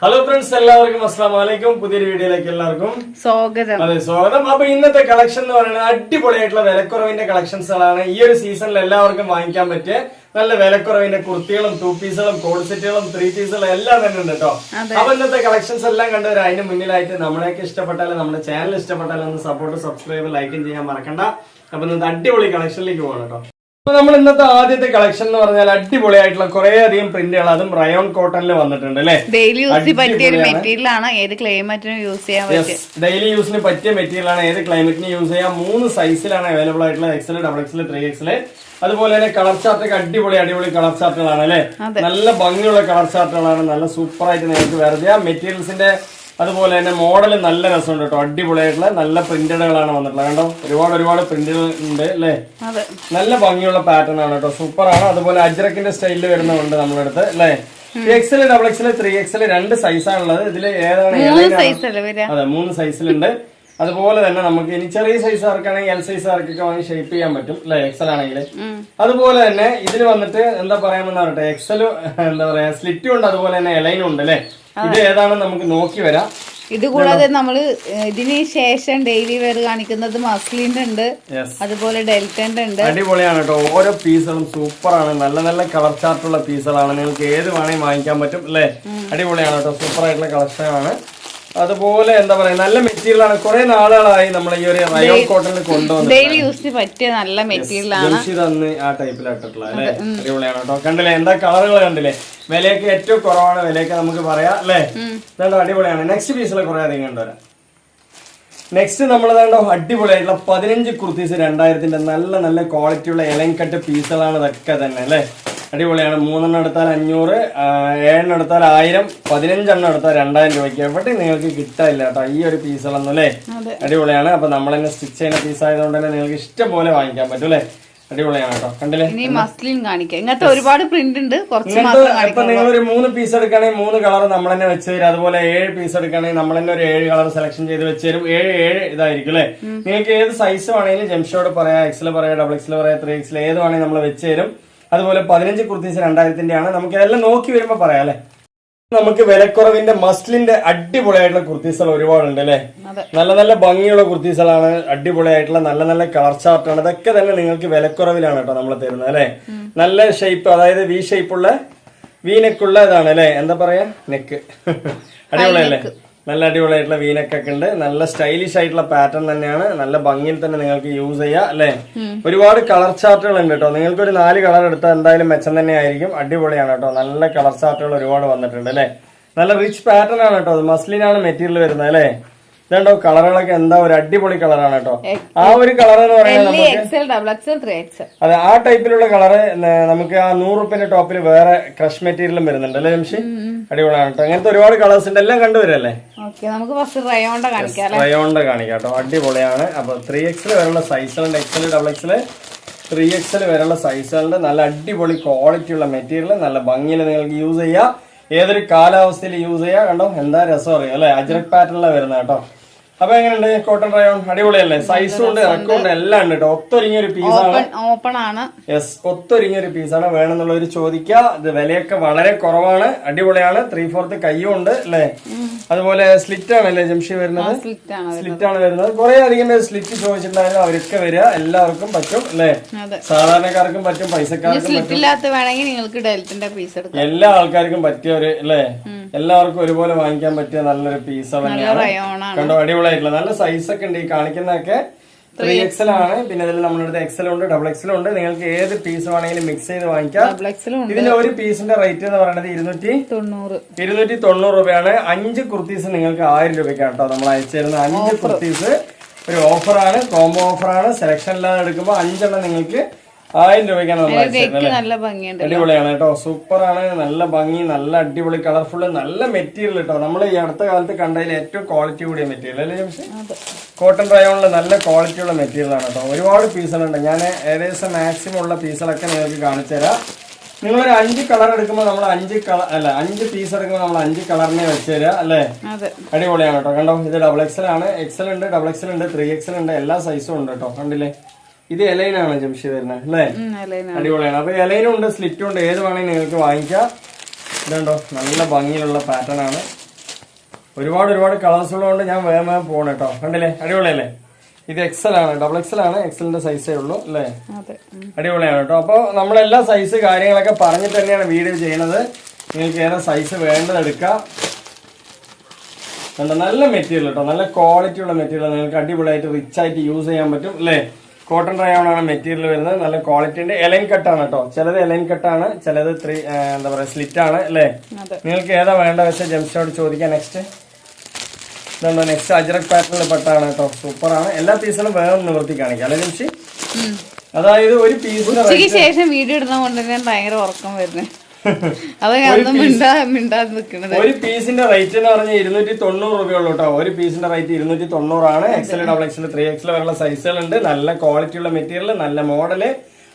Hello friends, എല്ലാവർക്കും അസ്സലാമു അലൈക്കും. പുതിയൊരു വീഡിയോയിലേക്ക് എല്ലാവർക്കും സ്വാഗതം. അതെ, സ്വാഗതം. അപ്പൊ ഇന്നത്തെ കളക്ഷൻ എന്ന് പറയുന്നത് അടിപൊളിയായിട്ടുള്ള വിലക്കുറവിന്റെ കളക്ഷൻസുകളാണ്. ഈ ഒരു സീസണിൽ എല്ലാവർക്കും വാങ്ങിക്കാൻ പറ്റിയ നല്ല വിലക്കുറവിന്റെ കുർത്തികളും, 2 പീസുകളും, കോഡ് സെറ്റുകളും, 3 പീസുകളും എല്ലാം തന്നെ ഉണ്ട് കേട്ടോ. അപ്പൊ ഇന്നത്തെ കളക്ഷൻസ് എല്ലാം കണ്ടുവരാം. അതിന് മുന്നിലായിട്ട് നമ്മളെയൊക്കെ ഇഷ്ടപ്പെട്ടാലും നമ്മുടെ ചാനൽ ഇഷ്ടപ്പെട്ടാലും ഒന്ന് സപ്പോർട്ട്, സബ്സ്ക്രൈബ്, ലൈക്കും ചെയ്യാൻ മറക്കണ്ട. അപ്പൊ ഇന്നത്തെ അടിപൊളി കളക്ഷനിലേക്ക് പോകണം കേട്ടോ. അപ്പൊ നമ്മൾ ഇന്നത്തെ ആദ്യത്തെ കളക്ഷൻ എന്ന് പറഞ്ഞാൽ അടിപൊളിയായിട്ടുള്ള കുറെ അധികം പ്രിന്റുകൾ, അതും റയോൺ കോട്ടണിൽ വന്നിട്ടുണ്ട് അല്ലേ. ഡെയിലി യൂസിന് പറ്റിയ മെറ്റീരിയൽ ആണ്. ഏത് ക്ലൈമറ്റിനും യൂസ് ചെയ്യാൻ പറ്റും. ഡെയിലി യൂസിന് പറ്റിയ മെറ്റീരിയൽ ആണ്. ഏത് ക്ലൈമറ്റിന് യൂസ് ചെയ്യാം. 3 സൈസിലാണ് അവൈലബിൾ ആയിട്ടുള്ള എക്സൽ, ഡബിൾ എക്സൽ, 3XL. അതുപോലെ തന്നെ കളർ ചാർട്ടൊക്കെ അടിപൊളി കളർ ചാർട്ടുകളാണ് അല്ലെ. നല്ല ഭംഗിയുള്ള കളർ ചാർട്ടുകളാണ്. നല്ല സൂപ്പർ ആയിട്ട് നിങ്ങൾക്ക് വെറുതെ മെറ്റീരിയൽസിന്റെ അതുപോലെ തന്നെ മോഡൽ നല്ല രസമുണ്ട് കേട്ടോ. അടിപൊളിയായിട്ടുള്ള നല്ല പ്രിന്റഡുകളാണ് വന്നിട്ടുള്ളത്. കണ്ടോ, ഒരുപാട് പ്രിന്റുകൾ ഉണ്ട് അല്ലേ. നല്ല ഭംഗിയുള്ള പാറ്റേൺ ആണ് കേട്ടോ. സൂപ്പർ ആണ്. അതുപോലെ അജ്രക്കിന്റെ സ്റ്റൈലിൽ വരുന്നുണ്ട് നമ്മുടെ അടുത്ത് അല്ലേ. XL, double XL, 3XL 2 സൈസാണുള്ളത്. ഇതിൽ ഏതാണ്? അതെ, 3 സൈസിലുണ്ട്. അതുപോലെ തന്നെ നമുക്ക് ഇനി ചെറിയ സൈസുകാർക്കാണെങ്കിൽ L സൈസുകാർക്കൊക്കെ വാങ്ങി ഷേപ്പ് ചെയ്യാൻ പറ്റും അല്ലെ, XL ആണെങ്കിൽ. അതുപോലെ തന്നെ ഇതിൽ വന്നിട്ട് എന്താ പറയാമെന്ന് പറയട്ടെ, XL എന്താ പറയാ സ്ലിറ്റും ഉണ്ട്, അതുപോലെ തന്നെ എലൈനും ഉണ്ട് അല്ലെ. ഇത് ഏതാണെന്ന് നമുക്ക് നോക്കി വരാം. ഇത് കൂടാതെ നമ്മള് ഇതിന് ശേഷം ഡെയിലി വെയർ കാണിക്കുന്നത് മസ്ലിന്റെ ഉണ്ട്, അതുപോലെ ഡെൽറ്റന്റെ ഉണ്ട്. അടിപൊളിയാണ് കേട്ടോ. ഓരോ പീസുകളും സൂപ്പർ ആണ്. നല്ല കളർ ചാർട്ടുള്ള പീസുകളാണ്. നിങ്ങൾക്ക് ഏത് വേണമെങ്കിൽ വാങ്ങിക്കാൻ പറ്റും അല്ലെ. അടിപൊളിയാണ് കേട്ടോ. സൂപ്പർ ആയിട്ടുള്ള കളക്ഷൻ ആണ്. അതുപോലെ എന്താ പറയാ നല്ല മെറ്റീരിയൽ ആണ്. കുറെ നാളുകളായി നമ്മൾ ഈ ഒരു റയോൺ കോട്ടണിൽ കൊണ്ടുവന്നു. ഡെയിലി യൂസിന് പറ്റിയ നല്ല മെറ്റീരിയൽ ആണ്. അന്ന് ആ ടൈപ്പിലായിട്ടുള്ള അല്ലെ. അടിപൊളിയാണ് കേട്ടോ. കണ്ടില്ലേ എന്താ കളറുകൾ കണ്ടില്ലേ. വിലയൊക്കെ ഏറ്റവും കുറവാണ്. വിലയൊക്കെ നമുക്ക് പറയാം അല്ലെ. ഇതാണ്ടോ അടിപൊളിയാണ്. നെക്സ്റ്റ് പീസിൽ കുറെ അധികം കണ്ടുവരാം. നെക്സ്റ്റ് നമ്മൾ ഇതാണ്ടോ അടിപൊളിയായിട്ടുള്ള 15 കുർത്തീസ് 2000-ന്റെ നല്ല ക്വാളിറ്റിയുള്ള ഇലങ്കട്ട് പീസുകളാണ് ഇതൊക്കെ തന്നെ അല്ലെ. അടിപൊളിയാണ്. 3 എടുത്താൽ 500, 7 എടുത്താൽ 1000, 15 എടുത്താൽ 2000 രൂപയ്ക്ക്. എവിടെ നിങ്ങൾക്ക് കിട്ടാനില്ല കേട്ടോ ഈ ഒരു പീസുകളൊന്നും അല്ലേ. അടിപൊളിയാണ്. അപ്പൊ നമ്മൾ തന്നെ സ്റ്റിച്ച് ചെയ്യുന്ന പീസ് ആയതുകൊണ്ട് തന്നെ നിങ്ങൾക്ക് ഇഷ്ടം പോലെ വാങ്ങിക്കാൻ പറ്റും അല്ലേ. അടിപൊളിയാണ് കേട്ടോ. കണ്ടില്ലേ. മസ്ലിൻ കാണിക്കാം. ഇങ്ങനത്തെ ഒരുപാട് പ്രിന്റ് ഉണ്ട്. ഇപ്പൊ നിങ്ങൾ ഒരു 3 പീസ് എടുക്കുകയാണെങ്കിൽ 3 കളർ നമ്മൾ തന്നെ വെച്ച് തരും. അതുപോലെ 7 പീസ് എടുക്കുകയാണെങ്കിൽ നമ്മൾ തന്നെ ഒരു 7 കളർ സെലക്ഷൻ ചെയ്ത് വെച്ച് തരും. 7 ഇതായിരിക്കും അല്ലെ. നിങ്ങൾക്ക് ഏത് സൈസ് വേണമെങ്കിലും ജംഷോട് പറയാം, XL പറയാം, ഡബിൾ XL പറയാം, 3XL ഏത് വേണമെങ്കിൽ നമ്മൾ വെച്ച് തരും. അതുപോലെ 15 കുർത്തീസ് 2000-ന്റെ ആണ്. നമുക്ക് ഇതെല്ലാം നോക്കി വരുമ്പോ പറയാം അല്ലെ. നമുക്ക് വിലക്കുറവിന്റെ മസ്ലിന്റെ അടിപൊളിയായിട്ടുള്ള കുർത്തീസുകൾ ഒരുപാടുണ്ട് അല്ലെ. നല്ല ഭംഗിയുള്ള കുർത്തീസുകളാണ്. അടിപൊളിയായിട്ടുള്ള നല്ല കളർ ചാർട്ടാണ്. ഇതൊക്കെ തന്നെ നിങ്ങൾക്ക് വിലക്കുറവിലാണ് കേട്ടോ നമ്മൾ തരുന്നത് അല്ലെ. നല്ല ഷേപ്പ്, അതായത് വി ഷേപ്പുള്ള വീനെക്കുള്ള ഇതാണ് അല്ലെ. എന്താ പറയാ, നെക്ക്. അടിപൊളിയല്ലേ. നല്ല അടിപൊളിയായിട്ടുള്ള വീനക്കൊക്കെ ഉണ്ട്. നല്ല സ്റ്റൈലിഷ് ആയിട്ടുള്ള പാറ്റേൺ തന്നെയാണ്. നല്ല ഭംഗിയിൽ തന്നെ നിങ്ങൾക്ക് യൂസ് ചെയ്യാം അല്ലെ. ഒരുപാട് കളർ ചാർട്ടുകൾ ഉണ്ട് കേട്ടോ. നിങ്ങൾക്ക് ഒരു 4 കളർ എടുത്താൽ എന്തായാലും മെച്ചം തന്നെ ആയിരിക്കും. അടിപൊളിയാണ് കേട്ടോ. നല്ല കളർ ചാർട്ടുകൾ ഒരുപാട് വന്നിട്ടുണ്ട് അല്ലെ. നല്ല റിച്ച് പാറ്റേൺ ആണ് കേട്ടോ. മസ്ലിനാണ് മെറ്റീരിയൽ വരുന്നത് അല്ലെ. ഇതുണ്ടോ കളറുകളൊക്കെ എന്താ ഒരു അടിപൊളി കളറാണ് കേട്ടോ. ആ ഒരു കളർ എന്ന് പറയുന്നത് അതെ, ആ ടൈപ്പിലുള്ള കളറ് നമുക്ക് ആ 100 റുപ്യന്റെ ടോപ്പിൽ വേറെ ക്രഷ് മെറ്റീരിയലും വരുന്നുണ്ട് അല്ലെ ജംഷി. അടിപൊളിയാണ് കേട്ടോ. അങ്ങനത്തെ ഒരുപാട് കളേഴ്സ് ഉണ്ട്. എല്ലാം കണ്ടുവരല്ലേ. റയോണിന്റെ കാണിക്കാം കേട്ടോ. അടിപൊളിയാണ്. അപ്പൊ 3XL വരെയുള്ള സൈസുകളുണ്ട്. XL, ഡബിൾ XL, 3XL വരെയുള്ള സൈസുകളുണ്ട്. നല്ല അടിപൊളി ക്വാളിറ്റി ഉള്ള മെറ്റീരിയൽ. നല്ല ഭംഗിയിൽ നിങ്ങൾക്ക് യൂസ് ചെയ്യാം. ഏതൊരു കാലാവസ്ഥയിൽ യൂസ് ചെയ്യാം. കണ്ടോ എന്താ രസം അറിയാം അല്ലെ. അജ്രക് പാറ്റേണിലാണ് വരുന്നത് കേട്ടോ. അപ്പൊ എങ്ങനെയുണ്ട് കോട്ടൺ റയോൺ? അടിപൊളിയല്ലേ. സൈസും ഉണ്ട്, ഇറക്കം ഉണ്ട്, എല്ലാം ഉണ്ട് കേട്ടോ. ഒത്തൊരുങ്ങിയൊരു പീസാണ്. ഓപ്പൺ ആണ്. യെസ്, ഒത്തൊരുങ്ങിയൊരു പീസാണ്. വേണമെന്നുള്ളവര് ചോദിക്കുക. ഇത് വിലയൊക്കെ വളരെ കുറവാണ്. അടിപൊളിയാണ്. 3/4 കയ്യും ഉണ്ട് അല്ലേ. അതുപോലെ സ്ലിറ്റ് ആണല്ലേ ജംഷി വരുന്നത്. സ്ലിറ്റ് ആണ് വരുന്നത്. കുറെ അധികം പേര് സ്ലിറ്റ് ചോദിച്ചിട്ടുണ്ടായിരുന്നു. അവരൊക്കെ വരിക. എല്ലാവർക്കും പറ്റും അല്ലേ. സാധാരണക്കാർക്കും പറ്റും, പൈസക്കാർക്കും പറ്റും. എല്ലാ ആൾക്കാർക്കും പറ്റിയ ഒരു അല്ലേ. എല്ലാവർക്കും ഒരുപോലെ വാങ്ങിക്കാൻ പറ്റിയ നല്ലൊരു പീസ് തന്നെയാണ്. കണ്ടോ അടിപൊളിയായിട്ടുള്ള നല്ല സൈസ് ഒക്കെ ഉണ്ട്. ഈ കാണിക്കുന്നതൊക്കെ 3XL ആണ്. പിന്നെ ഇതിൽ നമ്മുടെ അടുത്ത് XL ഉണ്ട്, ഡബിൾ XL ഉണ്ട്. നിങ്ങൾക്ക് ഏത് പീസ് വേണമെങ്കിലും മിക്സ് ചെയ്ത് വാങ്ങിക്കാം. ഇതിന്റെ ഒരു പീസിന്റെ റേറ്റ് എന്ന് പറയുന്നത് 290 രൂപയാണ്. 5 കുർത്തീസ് നിങ്ങൾക്ക് 1000 രൂപയ്ക്കാണ് കേട്ടോ നമ്മൾ അയച്ചു തരുന്ന. 5 കുർത്തീസ് ഒരു ഓഫറാണ്, കോംബോ ഓഫറാണ്. സെലക്ഷൻ ഇല്ലാതെ എടുക്കുമ്പോൾ 5 എണ്ണം നിങ്ങൾക്ക് 1000 രൂപയ്ക്കാണ് നമ്മൾ അയച്ചത്. അടിപൊളിയാണ് കേട്ടോ. സൂപ്പറാണ്. നല്ല ഭംഗി, നല്ല അടിപൊളി കളർഫുള്ള്, നല്ല മെറ്റീരിയൽ കേട്ടോ. നമ്മൾ ഈ അടുത്ത കാലത്ത് കണ്ടതിൽ ഏറ്റവും ക്വാളിറ്റി കൂടിയ മെറ്റീരിയൽ അല്ലേ ജംഷി. കോട്ടൺ റയോണില് നല്ല ക്വാളിറ്റി ഉള്ള മെറ്റീരിയൽ ആണ് കേട്ടോ. ഒരുപാട് പീസുകളുണ്ട്. ഞാൻ ഏകദേശം മാക്സിമം ഉള്ള പീസുകളൊക്കെ നിങ്ങൾക്ക് കാണിച്ചു തരാം. നിങ്ങളൊരു 5 കളർ എടുക്കുമ്പോൾ നമ്മൾ 5 പീസ് എടുക്കുമ്പോൾ നമ്മൾ 5 കളറിനെ വെച്ച് തരാം അല്ലേ. അടിപൊളിയാണ് കേട്ടോ. കണ്ടോ ഇത് ഡബിൾ XL ആണ്. XL ഉണ്ട്, ഡബിൾ XL ഉണ്ട്, 3XL ഉണ്ട്. എല്ലാ സൈസും ഉണ്ട് കേട്ടോ. കണ്ടില്ലേ. ഇത് എലൈനാണ് ജംഷി വരുന്നത് അല്ലേ. അടിപൊളിയാണ്. അപ്പൊ എലൈനും ഉണ്ട്, സ്ലിറ്റും ഉണ്ട്. ഏത് വേണമെങ്കിൽ നിങ്ങൾക്ക് വാങ്ങിക്കാം. ഇതുണ്ടോ നല്ല ഭംഗിയിലുള്ള പാറ്റേൺ ആണ്. ഒരുപാട് കളേഴ്സ് ഉള്ളതുകൊണ്ട് ഞാൻ വേഗം പോകണം കേട്ടോ. കണ്ടില്ലേ, അടിപൊളിയല്ലേ? ഇത് എക്സൽ ആണ്, ഡബിൾ എക്സൽ ആണ്, എക്സലിന്റെ സൈസേ ഉള്ളൂ അല്ലേ? അടിപൊളിയാണ് കേട്ടോ. അപ്പൊ നമ്മളെല്ലാ സൈസ് കാര്യങ്ങളൊക്കെ പറഞ്ഞിട്ട് തന്നെയാണ് വീഡിയോ ചെയ്യുന്നത്. നിങ്ങൾക്ക് ഏതാ സൈസ് വേണ്ടത് എടുക്കാം. നല്ല മെറ്റീരിയൽ കേട്ടോ, നല്ല ക്വാളിറ്റി ഉള്ള മെറ്റീരിയൽ, നിങ്ങൾക്ക് അടിപൊളിയായിട്ട് റിച്ച് ആയിട്ട് യൂസ് ചെയ്യാൻ പറ്റും അല്ലേ? കോട്ടൺ റയോൺ ആണ് മെറ്റീരിയൽ വരുന്നത്, നല്ല ക്വാളിറ്റിന്റെ എലൈൻ കട്ടാണ് കേട്ടോ. ചിലത് എലൈൻ കട്ടാണ്, ചിലത് എന്താ പറയാ സ്ലിറ്റ് ആണ് അല്ലേ? നിങ്ങൾക്ക് ഏതാ വേണ്ട വെച്ചാൽ ജംസ്റ്റോട് ചോദിക്കാം. നെക്സ്റ്റ് നെക്സ്റ്റ് അജ്രക് പാറ്റേണിൽ പെട്ടാണ് കേട്ടോ, സൂപ്പറാണ്. എല്ലാ പീസിലും വേഗം നിവർത്തി കാണിക്കാം അല്ലെ ജംഷി? അതായത് ഒരു പീസിന് ശേഷം വീഡിയോ ഇടുന്ന കൊണ്ട് തന്നെ ഭയങ്കര ഉറക്കം വരുന്നത്. ഒരു പീസിന്റെ റേറ്റ് എന്ന് പറഞ്ഞാൽ 290 രൂപയുള്ളൂ കേട്ടോ. ഒരു പീസിന്റെ റേറ്റ് 290 ആണ്. എക്സൽ, ഡബിൾ എക്സൽ, 3XL വരെയുള്ള സൈസുകളുണ്ട്. നല്ല ക്വാളിറ്റി ഉള്ള മെറ്റീരിയൽ, നല്ല മോഡല്.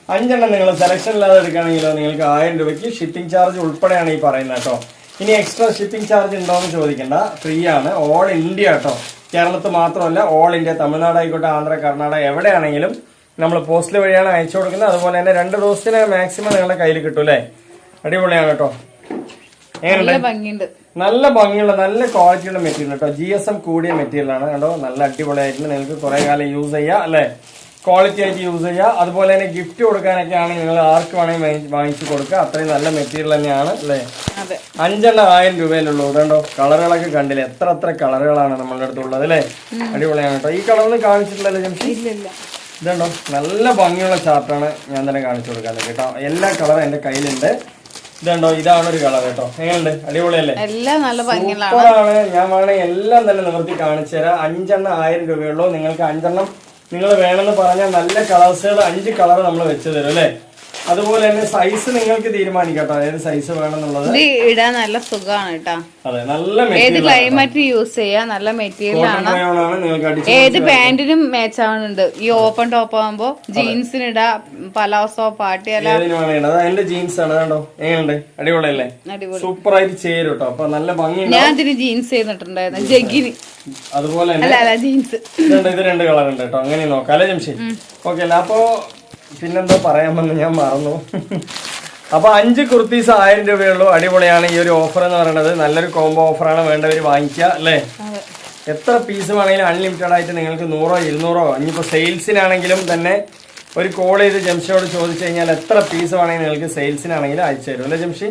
5 എണ്ണം നിങ്ങൾ സെലക്ഷൻ ഇല്ലാതെ എടുക്കുകയാണെങ്കിലോ നിങ്ങൾക്ക് 1000 രൂപയ്ക്ക് ഷിപ്പിംഗ് ചാർജ് ഉൾപ്പെടെയാണ് ഈ പറയുന്നത് കേട്ടോ. ഇനി എക്സ്ട്രാ ഷിപ്പിംഗ് ചാർജ് ഉണ്ടോ എന്ന് ചോദിക്കണ്ട, ഫ്രീ ആണ്. ഓൾ ഇന്ത്യ കേട്ടോ, കേരളത്തിൽ മാത്രമല്ല ഓൾ ഇന്ത്യ, തമിഴ്നാട് ആയിക്കോട്ടെ, ആന്ധ്ര, കർണാടക എവിടെയാണെങ്കിലും നമ്മൾ പോസ്റ്റൽ വഴിയാണ് അയച്ചു കൊടുക്കുന്നത്. അതുപോലെ തന്നെ 2 ദിവസത്തിന് മാക്സിമം നിങ്ങളുടെ കയ്യിൽ കിട്ടും അല്ലേ? അടിപൊളിയാണ് കേട്ടോ. എങ്ങനെയുണ്ട്? നല്ല ഭംഗിയുള്ള നല്ല ക്വാളിറ്റിയുള്ള മെറ്റീരിയൽ കേട്ടോ. GSM കൂടിയ മെറ്റീരിയൽ ആണ് കേട്ടോ. നല്ല അടിപൊളിയായിട്ട് നിങ്ങൾക്ക് കുറെ കാലം യൂസ് ചെയ്യാം അല്ലെ? ക്വാളിറ്റി ആയിട്ട് യൂസ് ചെയ്യാം. അതുപോലെ തന്നെ ഗിഫ്റ്റ് കൊടുക്കാനൊക്കെ ആണെങ്കിൽ നിങ്ങൾ ആർക്ക് വേണമെങ്കിൽ വാങ്ങിച്ചു കൊടുക്കുക. അത്രയും നല്ല മെറ്റീരിയൽ തന്നെയാണ് അല്ലേ? 5 എണ്ണം 1000 രൂപയിലുള്ളൂ. ഇതുണ്ടോ കളറുകളൊക്കെ കണ്ടില്ലേ? എത്ര കളറുകളാണ് നമ്മളുടെ അടുത്തുള്ളത് അല്ലേ? അടിപൊളിയാണ് കേട്ടോ. ഈ കളറൊന്നും കാണിച്ചിട്ടില്ലല്ലോ ജംഷി? ഇതുണ്ടോ നല്ല ഭംഗിയുള്ള ചാർട്ടാണ് ഞാൻ തന്നെ കാണിച്ചു കൊടുക്കാൻ കേട്ടോ. എല്ലാ കളറും എന്റെ കയ്യിലുണ്ട്. ഇതുണ്ടോ, ഇതാണ് ഒരു കളർ കേട്ടോ. എങ്ങനെയുണ്ട്? അടിപൊളിയല്ലേ? സൂപ്പറാണ്. ഞാൻ വേണമെങ്കിൽ എല്ലാം തന്നെ നിവർത്തി കാണിച്ചു തരാം. 5 എണ്ണം 1000 രൂപയുള്ളൂ. നിങ്ങൾക്ക് 5 എണ്ണം നിങ്ങൾ വേണമെന്ന് പറഞ്ഞാൽ നല്ല കളേഴ്സുകൾ 5 കളർ നമ്മൾ വെച്ച് തരും അല്ലേ? അതുപോലെ തന്നെ സൈസ് നിങ്ങൾക്ക് തീരുമാനിക്കാം കേട്ടോ, ഏത് സൈസ് വേണമെന്നുള്ളത്. ഇടാൻ നല്ല സുഖമാണ് കേട്ടോ. അതെ, നല്ല ഏത് ക്ലൈമറ്റ് യൂസ് ചെയ്യാം. നല്ല മെറ്റീരിയൽ ആണ്. ഏത് പാന്റിനും മാച്ച് ആവുന്നുണ്ട്. ഈ ഓപ്പൺ ടോപ്പ് ആകുമ്പോ ജീൻസിന് ഇടാ, പലാസോ, പാട്ടിയല, എന്റെ ജീൻസ് ആണ് കേട്ടോ. എങ്ങനെയുണ്ട്? അടിപൊളിയല്ലേ? സൂപ്പർ ആയിട്ട് ചേരും കേട്ടോ. അപ്പൊ നല്ല ഭംഗി. ഞാൻ ഇതിന് ജീൻസ് ചെയ്തിട്ടുണ്ടായിരുന്നു, ജഗ്ഗിന്. അതുപോലെ ജീൻസ് ഇത് 2 കളർ ഉണ്ട് കേട്ടോ. അങ്ങനെ നോക്കാം അല്ലെ ജംഷി? ഓക്കെ അല്ല? അപ്പൊ പിന്നെന്തോ പറയാമെന്ന് ഞാൻ മറന്നു. അപ്പൊ 5 കുർത്തീസ് 1000 രൂപയുള്ളൂ. അടിപൊളിയാണ് ഈ ഒരു ഓഫർ എന്ന് പറയുന്നത്. നല്ലൊരു കോംബോ ഓഫറാണ്, വേണ്ടവര് വാങ്ങിക്കുക അല്ലേ? എത്ര പീസ് വേണമെങ്കിലും അൺലിമിറ്റഡ് ആയിട്ട് നിങ്ങൾക്ക് 100 200 ഇനിയിപ്പോ സെയിൽസിനാണെങ്കിലും തന്നെ ഒരു കോൾ ചെയ്ത് ജംഷിയോട് ചോദിച്ചു കഴിഞ്ഞാൽ എത്ര പീസ് വേണമെങ്കിൽ നിങ്ങൾക്ക് സെയിൽസിനാണെങ്കിലും അയച്ചു തരും അല്ലേ ജംഷി?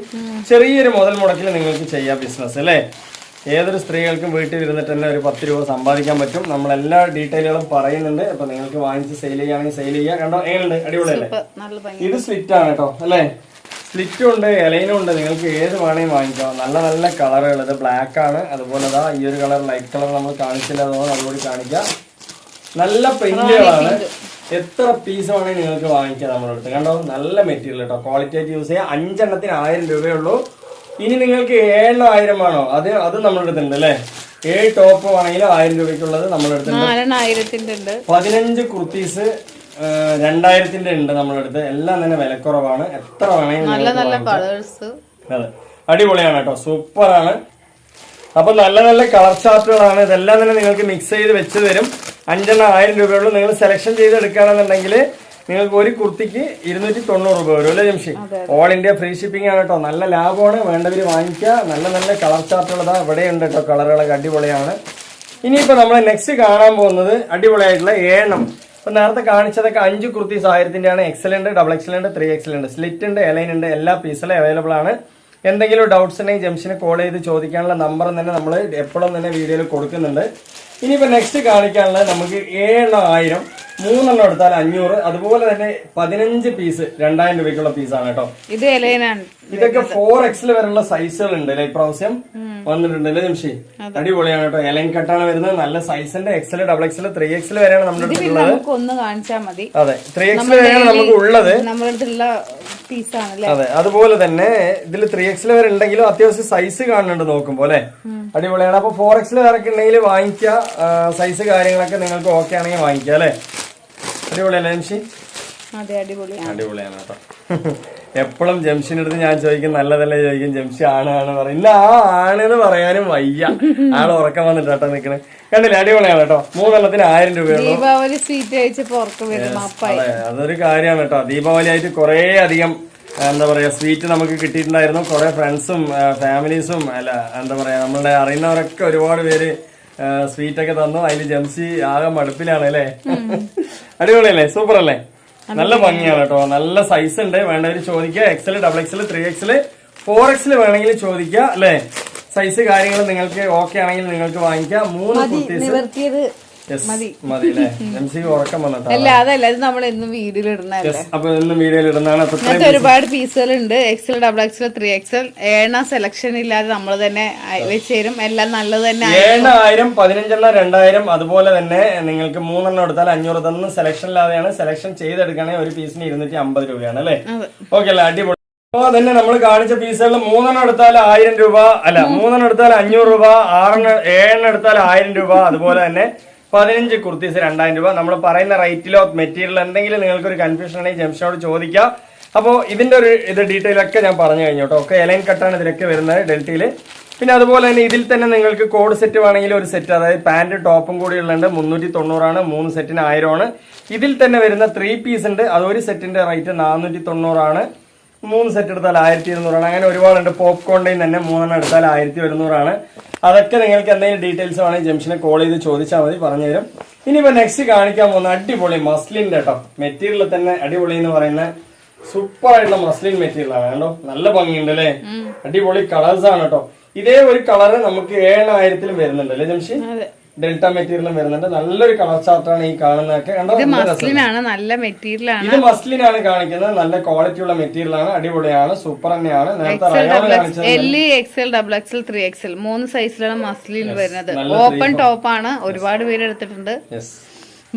ചെറിയൊരു മുതൽ മുടക്കിൽ നിങ്ങൾക്ക് ചെയ്യാം ബിസിനസ് അല്ലേ? ഏതൊരു സ്ത്രീകൾക്കും വീട്ടിൽ ഇരുന്നിട്ട് തന്നെ ഒരു 10 രൂപ സമ്പാദിക്കാൻ പറ്റും. നമ്മളെല്ലാ ഡീറ്റെയിലുകളും പറയുന്നുണ്ട്. അപ്പൊ നിങ്ങൾക്ക് വാങ്ങിച്ച് സെയിൽ ചെയ്യുകയാണെങ്കിൽ സെയിൽ ചെയ്യാം. കണ്ടോ എങ്ങനെയുണ്ട്? അടിപൊളിയല്ലേ? ഇത് സ്ലിറ്റ് ആണ് കേട്ടോ അല്ലേ? സ്ലിറ്റും ഉണ്ട്, എലൈനും ഉണ്ട്. നിങ്ങൾക്ക് ഏത് വേണമെങ്കിൽ വാങ്ങിക്കാം. നല്ല നല്ല കളറുകൾ. ഇത് ബ്ലാക്ക് ആണ്. അതുപോലെ ഈ ഒരു കളർ ലൈറ്റ് കളർ നമ്മൾ കാണിച്ചില്ല, അതുകൊണ്ട് അതുകൂടി കാണിക്കാം. നല്ല പ്രിന്റുകളാണ്. എത്ര പീസ് വേണമെങ്കിൽ നിങ്ങൾക്ക് വാങ്ങിക്കാം നമ്മുടെ അടുത്ത്. കണ്ടോ നല്ല മെറ്റീരിയൽ കേട്ടോ. ക്വാളിറ്റി ആയിട്ട് യൂസ് ചെയ്യാം. 5 എണ്ണത്തിന് 1000 രൂപയുള്ളൂ. ഇനി നിങ്ങൾക്ക് 7 എണ്ണം 1000 ആണോ? അത് നമ്മുടെ അടുത്തുണ്ട് അല്ലേ? 7 ടോപ്പ് വേണമെങ്കിൽ 1000 രൂപയ്ക്കുള്ളത് നമ്മുടെ അടുത്തുണ്ട്. 15 കുർത്തീസ് 2000 ഉണ്ട് നമ്മുടെ അടുത്ത്. എല്ലാം തന്നെ വിലക്കുറവാണ്. എത്ര വേണമെങ്കിലും അതെ, അടിപൊളിയാണ് കേട്ടോ. സൂപ്പറാണ്. അപ്പൊ നല്ല നല്ല കളർ ചാർട്ടുകളാണ്. ഇതെല്ലാം തന്നെ നിങ്ങൾക്ക് മിക്സ് ചെയ്ത് വെച്ച് തരും. 5 എണ്ണം 1000 രൂപയുള്ളൂ. നിങ്ങൾ സെലക്ഷൻ ചെയ്ത് എടുക്കുകയാണെന്നുണ്ടെങ്കിൽ നിങ്ങൾക്ക് ഒരു കുർത്തിക്ക് 290 രൂപ വരും അല്ലേ Jamshi? All India free shipping ആണ് കേട്ടോ. നല്ല ലാഭമാണ്, വേണ്ടവര് വാങ്ങിക്കുക. നല്ല നല്ല കളർ ചാർട്ടുകൾ ഇവിടെ ഉണ്ട് കേട്ടോ. കളറുകളൊക്കെ അടിപൊളിയാണ്. ഇനിയിപ്പോ നമ്മൾ നെക്സ്റ്റ് കാണാൻ പോകുന്നത് അടിപൊളിയായിട്ടുള്ള 7 എണ്ണം. ഇപ്പൊ നേരത്തെ കാണിച്ചതൊക്കെ 5 കുർത്തീസ് 1000 ആണ്. എക്സൽ ഉണ്ട്, ഡബിൾ എക്സൽ ഉണ്ട്, 3XL ഉണ്ട്, സ്ലിറ്റ് ഉണ്ട്, എലൈൻ ഉണ്ട്. എല്ലാ പീസിലും അവൈലബിൾ ആണ്. എന്തെങ്കിലും ഡൗട്ട്സ് ഉണ്ടെങ്കിൽ ജംഷിനെ കോൾ ചെയ്ത് ചോദിക്കാനുള്ള നമ്പർ തന്നെ നമ്മൾ എപ്പോഴും തന്നെ വീഡിയോയിൽ കൊടുക്കുന്നുണ്ട്. ഇനിയിപ്പോ നെക്സ്റ്റ് കാണിക്കാനുള്ളത് നമുക്ക് 7 എണ്ണം 1000, 3 എണ്ണം എടുത്താൽ 500. അതുപോലെ തന്നെ 15 പീസ് 2000 രൂപയ്ക്കുള്ള പീസാണ് കേട്ടോ. ഇത് എലൈനാണ്. ഇതൊക്കെ 4XL വരെയുള്ള സൈസുകൾ ഉണ്ട് അല്ലെ? ഇപ്രാവശ്യം വന്നിട്ടുണ്ട് അല്ലേ ജംഷി? അടിപൊളിയാണ് കേട്ടോ. എലൈൻ കട്ടാണ് വരുന്നത്. നല്ല സൈസിന്റെ XL, ഡബിൾ XL, 3XL വരെയാണ് നമ്മുടെ അടുത്തുള്ളത്. അതെ, 3XL വരെയാണ് നമുക്ക് ഉള്ളത്. അതെ, അതുപോലെ തന്നെ ഇതിൽ 3XL വരെ ഉണ്ടെങ്കിലും അത്യാവശ്യം സൈസ് കാണുന്നുണ്ട് നോക്കുമ്പോ അല്ലെ? അടിപൊളിയാണ്. അപ്പൊ 4XL വരെയൊക്കെ ഉണ്ടെങ്കിൽ വാങ്ങിക്കുക. സൈസ് കാര്യങ്ങളൊക്കെ നിങ്ങൾക്ക് ഓക്കെ ആണെങ്കിൽ വാങ്ങിക്കുക അല്ലെ? അടിപൊളിയല്ലേ ജംഷി? അടിപൊളിയാണ് കേട്ടോ. എപ്പോഴും ജംഷിന്റെ അടുത്ത് ഞാൻ ചോദിക്കും നല്ലതല്ലേ ചോദിക്കും. ജംഷി ആണ് പറയും. ഇല്ല, ആണെന്ന് പറയാനും വയ്യ. ആള് ഉറക്കം വന്നിട്ട് കേട്ടോ നിക്കണേ. കണ്ടില്ലേ? അടിപൊളിയാണ് കേട്ടോ. 3 എണ്ണത്തിന് 1000 രൂപയുള്ളൂ. സ്വീറ്റ് അതെ, അതൊരു കാര്യമാണ് കേട്ടോ. ദീപാവലി ആയിട്ട് കുറേ അധികം എന്താ പറയാ സ്വീറ്റ് നമുക്ക് കിട്ടിയിട്ടുണ്ടായിരുന്നു. കുറെ ഫ്രണ്ട്സും ഫാമിലീസും അല്ല എന്താ പറയാ നമ്മളുടെ അറിയുന്നവരൊക്കെ ഒരുപാട് പേര് സ്വീറ്റ് ഒക്കെ തന്നു. അതിൽ ജംസി ആകെ മടുപ്പിലാണ് അല്ലേ? അടിപൊളിയല്ലേ? സൂപ്പർ അല്ലേ? നല്ല ഭംഗിയാണ് കേട്ടോ. നല്ല സൈസ് ഉണ്ട്. വേണ്ടവര് ചോദിക്കുക. XL, XXL, 3XL, 4XL വേണമെങ്കിൽ ചോദിക്കുക അല്ലേ? സൈസ് കാര്യങ്ങൾ നിങ്ങൾക്ക് ഓക്കെ ആണെങ്കിൽ നിങ്ങൾക്ക് വാങ്ങിക്കാം. 3 കുർത്തീസ് മതി അല്ലേ? ജംസിക്ക് ഉറക്കം വന്നിട്ടാ. അല്ല അതല്ല, ഇത് നമ്മൾ എന്നും വീഡിയോയിൽ ഇടുന്നതല്ലേ. അപ്പൊ എന്നും വീഡിയോയിൽ ഇടുന്നതാണ്. അങ്ങനത്തെ ഒരുപാട് പീസുകളുണ്ട്. XL, XXL, 3XL. 7 സെലക്ഷൻ ഇല്ലാതെ നമ്മൾ തന്നെ വെച്ച് തരും. എല്ലാം നല്ലത് തന്നെ. 7,000, 15 2000 അതുപോലെ തന്നെ നിങ്ങൾക്ക് 3 എടുത്താൽ 500. ഇതൊന്നും സെലക്ഷൻ ഇല്ലാതെയാണ്. സെലക്ഷൻ ചെയ്തെടുക്കുകയാണെങ്കിൽ ഒരു പീസിന് 250 രൂപയാണ് അല്ലേ? ഓക്കെ അല്ലേ? അടിപൊളി. അപ്പൊ തന്നെ നമ്മൾ കാണിച്ച പീസുകളിൽ 3 എടുത്താൽ 1000 രൂപ അല്ല, 3 എടുത്താൽ 500 രൂപ, 7 എടുത്താൽ 1000 രൂപ, അതുപോലെ തന്നെ 15 കുർത്തീസ് 2000 രൂപ. നമ്മൾ പറയുന്ന റേറ്റിലോ മെറ്റീരിയൽ എന്തെങ്കിലും നിങ്ങൾക്ക് ഒരു കൺഫ്യൂഷൻ ആണെങ്കിൽ ജംഷനോട് ചോദിക്കാം. അപ്പോൾ ഇതിന്റെ ഒരു ഡീറ്റെയിൽ ഒക്കെ ഞാൻ പറഞ്ഞു കഴിഞ്ഞു കേട്ടോ. ഒക്കെ എലൈൻ കട്ടാണ് ഇതിലൊക്കെ വരുന്നത് ഡെൽറ്റയില്. പിന്നെ അതുപോലെ തന്നെ ഇതിൽ തന്നെ നിങ്ങൾക്ക് കോഡ് സെറ്റ് വേണമെങ്കിൽ ഒരു സെറ്റ്, അതായത് പാന്റ് ടോപ്പും കൂടി ഉള്ളുണ്ട്. 390 3 സെറ്റിന് 1000 ആണ്. ഇതിൽ തന്നെ വരുന്ന 3 പീസ് ഉണ്ട്. അത് ഒരു സെറ്റിന്റെ റേറ്റ് 490 3 സെറ്റ് എടുത്താൽ 1200 അങ്ങനെ ഒരുപാടുണ്ട്. പോപ്കോണിന്റെയും തന്നെ 3 എടുത്താൽ 1100 അതൊക്കെ നിങ്ങൾക്ക് എന്തെങ്കിലും ഡീറ്റെയിൽസ് വേണമെങ്കിൽ ജംഷനെ കോൾ ചെയ്ത് ചോദിച്ചാൽ മതി, പറഞ്ഞുതരും. ഇനിയിപ്പോ നെക്സ്റ്റ് കാണിക്കാൻ പോകുന്ന അടിപൊളി മസ്ലിന്റെ കേട്ടോ മെറ്റീരിയൽ തന്നെ അടിപൊളി എന്ന് പറയുന്ന സൂപ്പർ ആയിട്ടുള്ള മസ്ലിൻ മെറ്റീരിയൽ ആണ് കേട്ടോ. നല്ല ഭംഗിയുണ്ട് അല്ലേ? അടിപൊളി കളേഴ്സ് ആണ് കേട്ടോ. ഇതേ ഒരു കളറ് നമുക്ക് 7000 വരുന്നുണ്ട് അല്ലേ ജംഷി? ഡെൽറ്റ മെറ്റീരിയലും വരുന്നുണ്ട്. നല്ലൊരു കളർ ചാർട്ടാണ് ഈ കാണുന്നതൊക്കെ. നല്ല മെറ്റീരിയൽ ആണ്. ഇത് മസ്ലിനാണ് കാണിക്കുന്നത്. നല്ല ക്വാളിറ്റി ഉള്ള മെറ്റീരിയൽ ആണ്. അടിപൊളിയാണ്. സൂപ്പർ തന്നെയാണ്. നേരത്തെ XL, XXL, 3XL 3 സൈസിലാണ് മസ്ലിൻ വരുന്നത്. ഓപ്പൺ ടോപ്പ് ആണ്. ഒരുപാട് പേര് എടുത്തിട്ടുണ്ട്.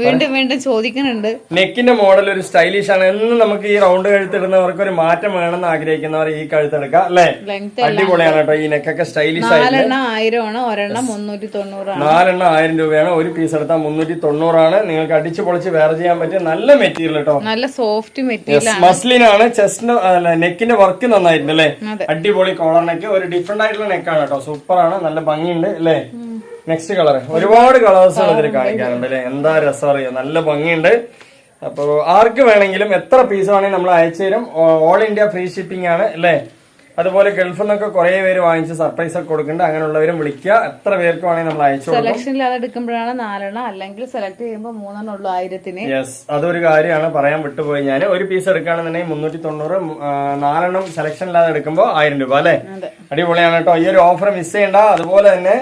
വീണ്ടും ചോദിക്കുന്നുണ്ട്. നെക്കിന്റെ മോഡൽ ഒരു സ്റ്റൈലിഷ് ആണ്. എന്നും നമുക്ക് ഈ റൗണ്ട് കഴുത്തിടുന്നവർക്ക് ഒരു മാറ്റം വേണമെന്ന് ആഗ്രഹിക്കുന്നവർ ഈ കഴുത്തെടുക്കാം അല്ലേ? അടിപൊളിയാണ് കേട്ടോ. ഈ നെക്കൊക്കെ സ്റ്റൈലിഷ് ആയിട്ട് 1000 ആണ്. ഒരെണ്ണം 390 ആണ്. 4 1000 രൂപയാണ്. ഒരു പീസ് എടുത്താൽ 390 നിങ്ങൾക്ക് അടിച്ചു പൊളിച്ച് വേറെ ചെയ്യാൻ പറ്റിയ നല്ല മെറ്റീരിയൽ കേട്ടോ. നല്ല സോഫ്റ്റ് മെറ്റീരിയൽ മസ്ലിൻ ആണ്. ചെസ്റ്റിന് നെക്കിന്റെ വർക്ക് നന്നായിട്ടുണ്ട് അല്ലേ? അടിപൊളി കോളർ നെക്ക്. ഒരു ഡിഫറെന്റ് ആയിട്ടുള്ള നെക്കാണ് കേട്ടോ. സൂപ്പർ ആണ്. നല്ല ഭംഗിയുണ്ട് അല്ലേ? നെക്സ്റ്റ് കളർ ഒരുപാട് കളേഴ്സ് ഇതിൽ കാണിക്കാനുണ്ട് അല്ലെ? എന്താ രസം അറിയോ? നല്ല ഭംഗിയുണ്ട്. അപ്പൊ ആർക്ക് വേണമെങ്കിലും എത്ര പീസ് വേണമെങ്കിൽ നമ്മൾ അയച്ചു തരും. ഓൾ ഇന്ത്യ ഫ്രീ ഷിപ്പിംഗ് ആണ് അല്ലേ? അതുപോലെ ഗൾഫിൽ നിന്നൊക്കെ കുറെ പേര് വാങ്ങിച്ച് സർപ്രൈസ് ഒക്കെ കൊടുക്കുന്നുണ്ട്. അങ്ങനെയുള്ളവരും വിളിക്കുക. എത്ര പേർക്ക് വേണമെങ്കിൽ നമ്മൾ അയച്ചു കൊടുക്കും. സെലക്ഷൻ ഇല്ലാതെ എടുക്കുമ്പോഴാണ് 4 അല്ലെങ്കിൽ സെലക്ട് ചെയ്യുമ്പോൾ 3 ഉള്ളൂ 1000-ന്. യെസ്, അതൊരു കാര്യമാണ് പറയാൻ വിട്ടുപോയി ഞാൻ. ഒരു പീസ് എടുക്കുകയാണെന്നുണ്ടെങ്കിൽ 390, 4 സെലക്ഷൻ ഇല്ലാതെ എടുക്കുമ്പോൾ 1000 രൂപ അല്ലെ? അടിപൊളിയാണ് കേട്ടോ. ഈ ഒരു ഓഫർ മിസ് ചെയ്യണ്ട. അതുപോലെ തന്നെ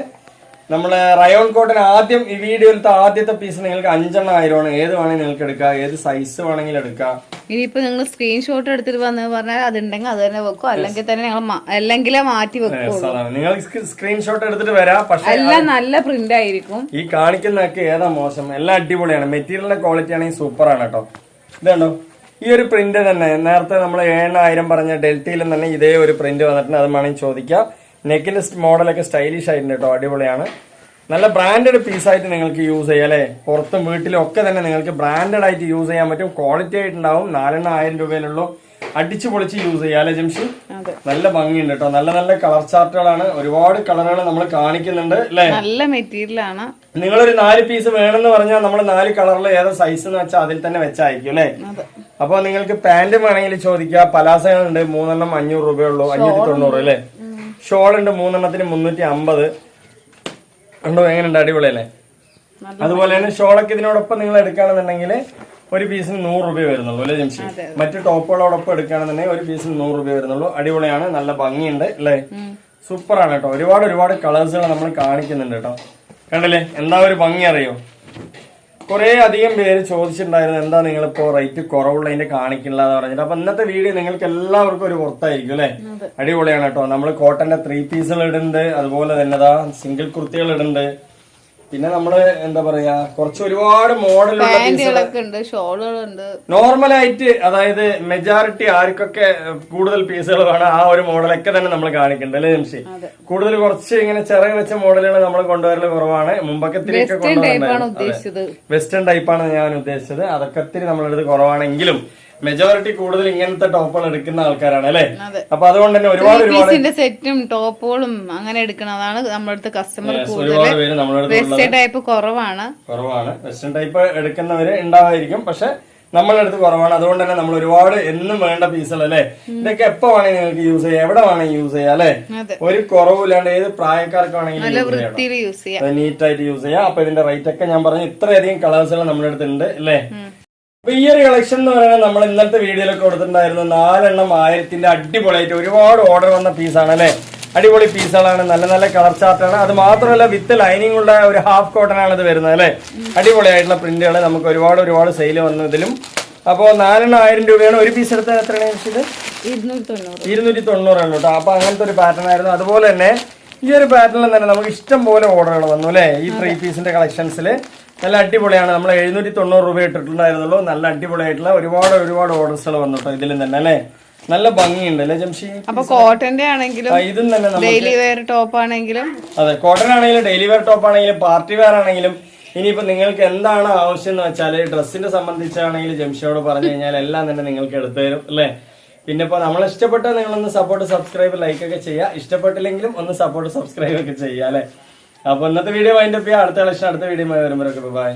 നമ്മള് റയോൺ കോട്ടൺ ആദ്യം ഈ വീഡിയോയിലത്തെ ആദ്യത്തെ പീസ് നിങ്ങൾക്ക് 5 ആണ്. ഏത് വേണമെങ്കിൽ നിങ്ങൾക്ക് എടുക്കാം. ഏത് സൈസ് വേണമെങ്കിലും എടുക്കാം. ഇനിയിപ്പോ നിങ്ങൾ സ്ക്രീൻഷോട്ട് എടുത്തിട്ട് വന്ന് പറഞ്ഞാൽ അതുണ്ടെങ്കിൽ അത് തന്നെ വെക്കും. അല്ലെങ്കിൽ തന്നെ ഞങ്ങൾ മാറ്റി വെക്കും. നിങ്ങൾ സ്ക്രീൻഷോട്ട് എടുത്തിട്ട് വരാം. പക്ഷെ എല്ലാം നല്ല പ്രിന്റ് ആയിരിക്കും. ഈ കാണിക്കുന്നതൊക്കെ ഏതാ മോശം? എല്ലാം അടിപൊളിയാണ്. മെറ്റീരിയലിന്റെ ക്വാളിറ്റി ആണെങ്കിൽ സൂപ്പർ ആണ് കേട്ടോ. ഇതുണ്ടോ ഈ ഒരു പ്രിന്റ് തന്നെ? നേരത്തെ നമ്മൾ 7000 പറഞ്ഞ ഡെൽറ്റയിലും തന്നെ ഇതേ ഒരു പ്രിന്റ് വന്നിട്ടുണ്ട്. അത് വേണമെങ്കിൽ ചോദിക്കാം. നെക്കിന്റെ മോഡലൊക്കെ സ്റ്റൈലിഷ് ആയിട്ടുണ്ട് കേട്ടോ. അടിപൊളിയാണ്. നല്ല ബ്രാൻഡഡ് പീസായിട്ട് നിങ്ങൾക്ക് യൂസ് ചെയ്യാം അല്ലെ? പുറത്തും വീട്ടിലും ഒക്കെ തന്നെ നിങ്ങൾക്ക് ബ്രാൻഡഡ് ആയിട്ട് യൂസ് ചെയ്യാൻ പറ്റും. ക്വാളിറ്റി ആയിട്ടുണ്ടാവും. 4 1000 രൂപയിലുള്ളൂ. അടിച്ചു പൊളിച്ച് യൂസ് ചെയ്യാം അല്ലെ ജംഷി? നല്ല ഭംഗിയുണ്ട് കേട്ടോ. നല്ല നല്ല കളർ ചാർട്ടുകളാണ്. ഒരുപാട് കളറുകൾ നമ്മൾ കാണിക്കുന്നുണ്ട് അല്ലെ? നല്ല മെറ്റീരിയൽ ആണ്. നിങ്ങളൊരു 4 പീസ് വേണമെന്ന് പറഞ്ഞാൽ നമ്മൾ 4 കളറിൽ ഏതാ സൈസ് എന്ന് വെച്ചാൽ അതിൽ തന്നെ വെച്ചയക്കും അല്ലെ? അപ്പൊ നിങ്ങൾക്ക് പാന്റ് വേണമെങ്കിൽ ചോദിക്കുക. പലാസകളുണ്ട്. 3 500 രൂപയുള്ളൂ. 590 അല്ലെ? ഷോൾ ഉണ്ട് 3 350. ഉണ്ടോ? എങ്ങനെയുണ്ട്? അടിപൊളിയല്ലേ? അതുപോലെ തന്നെ ഷോളൊക്കെ ഇതിനോടൊപ്പം നിങ്ങൾ എടുക്കുകയാണെന്നുണ്ടെങ്കിൽ ഒരു പീസിന് 100 രൂപ വരുന്നുള്ളൂ അല്ലെ ജംഷി? മറ്റു ടോപ്പുകളോടൊപ്പം എടുക്കുകയാണെന്നുണ്ടെങ്കിൽ ഒരു പീസിന് 100 രൂപ വരുന്നുള്ളൂ. അടിപൊളിയാണ്. നല്ല ഭംഗിയുണ്ട് അല്ലേ? സൂപ്പറാണ് കേട്ടോ. ഒരുപാട് കളേഴ്സുകൾ നമ്മൾ കാണിക്കുന്നുണ്ട് കേട്ടോ. കണ്ടില്ലേ എന്താ ഒരു ഭംഗി അറിയോ? കുറെ അധികം പേര് ചോദിച്ചിട്ടുണ്ടായിരുന്നു എന്താ നിങ്ങളിപ്പോ റേറ്റ് കുറവുള്ളതിന്റെ കാണിക്കില്ല എന്ന് പറഞ്ഞിട്ട്. അപ്പൊ ഇന്നത്തെ വീഡിയോ നിങ്ങൾക്ക് എല്ലാവർക്കും ഒരു പുറത്തായിരിക്കും അല്ലെ? അടിപൊളിയാണ് കേട്ടോ. നമ്മൾ കോട്ടന്റെ 3 പീസുകൾ ഇടുന്നുണ്ട്. അതുപോലെ തന്നെ സിംഗിൾ കുർത്തികൾ ഇടുന്നുണ്ട്. പിന്നെ നമ്മള് എന്താ പറയാ കുറച്ച് ഒരുപാട് മോഡലുകളുണ്ട്, ഷോളുകളുണ്ട്. നോർമലായിട്ട് അതായത് മെജോറിറ്റി ആർക്കൊക്കെ കൂടുതൽ പീസുകൾ വേണം ആ ഒരു മോഡലൊക്കെ തന്നെ നമ്മൾ കാണിക്കുന്നുണ്ട് അല്ലേ ജംഷി? കൂടുതൽ കുറച്ച് ഇങ്ങനെ ചിറക് വെച്ച മോഡലുകൾ നമ്മൾ കൊണ്ടുവരല് കുറവാണ്. മുമ്പൊക്കെ ഇത്തിരിയൊക്കെ കൊണ്ടുവരുന്നത് വെസ്റ്റേൺ ടൈപ്പാണ് ഞാൻ ഉദ്ദേശിച്ചത്. അതൊക്കെ ഇത്തിരി നമ്മളെടുത്ത് കുറവാണെങ്കിലും മെജോറിറ്റി കൂടുതൽ ഇങ്ങനത്തെ ടോപ്പുകൾ എടുക്കുന്ന ആൾക്കാരാണ് അല്ലെ? അപ്പൊ അതുകൊണ്ട് തന്നെ ഒരുപാട് സെറ്റും ടോപ്പുകളും അങ്ങനെ എടുക്കുന്നതാണ് നമ്മുടെ അടുത്ത് കസ്റ്റമർ കൂടുതൽ. വെസ്റ്റേൺ ടൈപ്പ് കുറവാണ്. വെസ്റ്റേൺ ടൈപ്പ് എടുക്കുന്നവര് ഉണ്ടാവായിരിക്കും. പക്ഷെ നമ്മളുടെ അടുത്ത് കുറവാണ്. അതുകൊണ്ട് തന്നെ നമ്മൾ ഒരുപാട് എന്നും വേണ്ട പീസുകൾ അല്ലെ. ഇതൊക്കെ എപ്പോ വേണമെങ്കിൽ നിങ്ങൾക്ക് യൂസ് ചെയ്യാം, എവിടെ വേണമെങ്കിൽ യൂസ് ചെയ്യാം അല്ലെ. ഒരു കുറവില്ലാണ്ട് ഏത് പ്രായക്കാർക്ക് വേണമെങ്കിലും യൂസ് ചെയ്യാം, നീറ്റ് ആയിട്ട് യൂസ് ചെയ്യാം. അപ്പൊ ഇതിന്റെ റേറ്റ് ഒക്കെ ഞാൻ പറഞ്ഞു ഇത്രയധികം കളേഴ്സുകൾ നമ്മുടെ അടുത്ത് ഉണ്ട് അല്ലെ. അപ്പൊ ഈ ഒരു കളക്ഷൻ എന്ന് പറയുന്നത് നമ്മൾ ഇന്നത്തെ വീഡിയോയിലൊക്കെ കൊടുത്തിട്ടുണ്ടായിരുന്നു 4 എണ്ണം 1000 അടിപൊളിയായിട്ട് ഒരുപാട് ഓർഡർ വന്ന പീസാണ് അല്ലെ. അടിപൊളി പീസുകളാണ്, നല്ല നല്ല കളർ ചാർട്ടാണ്. അത് മാത്രമല്ല വിത്ത് ലൈനിങ് ഉള്ള ഒരു ഹാഫ് കോട്ടൺ ആണ് ഇത് വരുന്നത് അല്ലെ. അടിപൊളിയായിട്ടുള്ള പ്രിന്റുകൾ നമുക്ക് ഒരുപാട് സെയിൽ വന്നു ഇതിലും. അപ്പോൾ 4 എണ്ണം 1000 രൂപയാണ്. ഒരു പീസ് എടുത്താൽ എത്രയാണ് ഇത്? 290 ആണ് കേട്ടോ. അപ്പൊ അങ്ങനത്തെ ഒരു പാറ്റേൺ ആയിരുന്നു. അതുപോലെ തന്നെ ഈ ഒരു പാറ്റേണിൽ തന്നെ നമുക്ക് ഇഷ്ടം പോലെ ഓർഡറുകൾ വന്നു അല്ലെ. ഈ 3 പീസിന്റെ കളക്ഷൻസിൽ നല്ല അടിപൊളിയാണ്. നമ്മൾ 790 രൂപ ഇട്ടിട്ടുണ്ടായിരുന്നുള്ളൂ. നല്ല അടിപൊളിയായിട്ടുള്ള ഒരുപാട് ഓർഡേഴ്സുകൾ വന്നു കേട്ടോ ഇതിലും തന്നെ അല്ലെ. നല്ല ഭംഗിയുണ്ട് അല്ലെ ജംഷി. അപ്പൊ കോട്ടന്റെ ആണെങ്കിലും ഇതും തന്നെ ഡെയിലി വെയർ ടോപ്പ് ആണെങ്കിലും, അതെ കോട്ടൺ ആണെങ്കിലും ഡെയിലി വെയർ ടോപ്പ് ആണെങ്കിലും പാർട്ടി വെയർ ആണെങ്കിലും, ഇനിയിപ്പോ നിങ്ങൾക്ക് എന്താണ് ആവശ്യം എന്ന് വെച്ചാൽ ഡ്രസ്സിനെ സംബന്ധിച്ചാണെങ്കിൽ ജംഷിയോട് പറഞ്ഞു കഴിഞ്ഞാൽ എല്ലാം തന്നെ നിങ്ങൾക്ക് എടുത്തു തരും അല്ലെ. പിന്നെ ഇപ്പൊ നമ്മൾ ഇഷ്ടപ്പെട്ടാൽ നിങ്ങളൊന്ന് സപ്പോർട്ട് സബ്സ്ക്രൈബ് ലൈക്ക് ഒക്കെ ചെയ്യുക, ഇഷ്ടപ്പെട്ടില്ലെങ്കിലും ഒന്ന് സപ്പോർട്ട് സബ്സ്ക്രൈബ് ഒക്കെ ചെയ്യുക അല്ലെ. അപ്പൊ ഇന്നത്തെ വീഡിയോ വൈൻഡപ്പ് ചെയ്യാം. അടുത്ത കളക്ഷൻ അടുത്ത വീഡിയോ വരുമ്പോഴൊക്കെ ബൈ.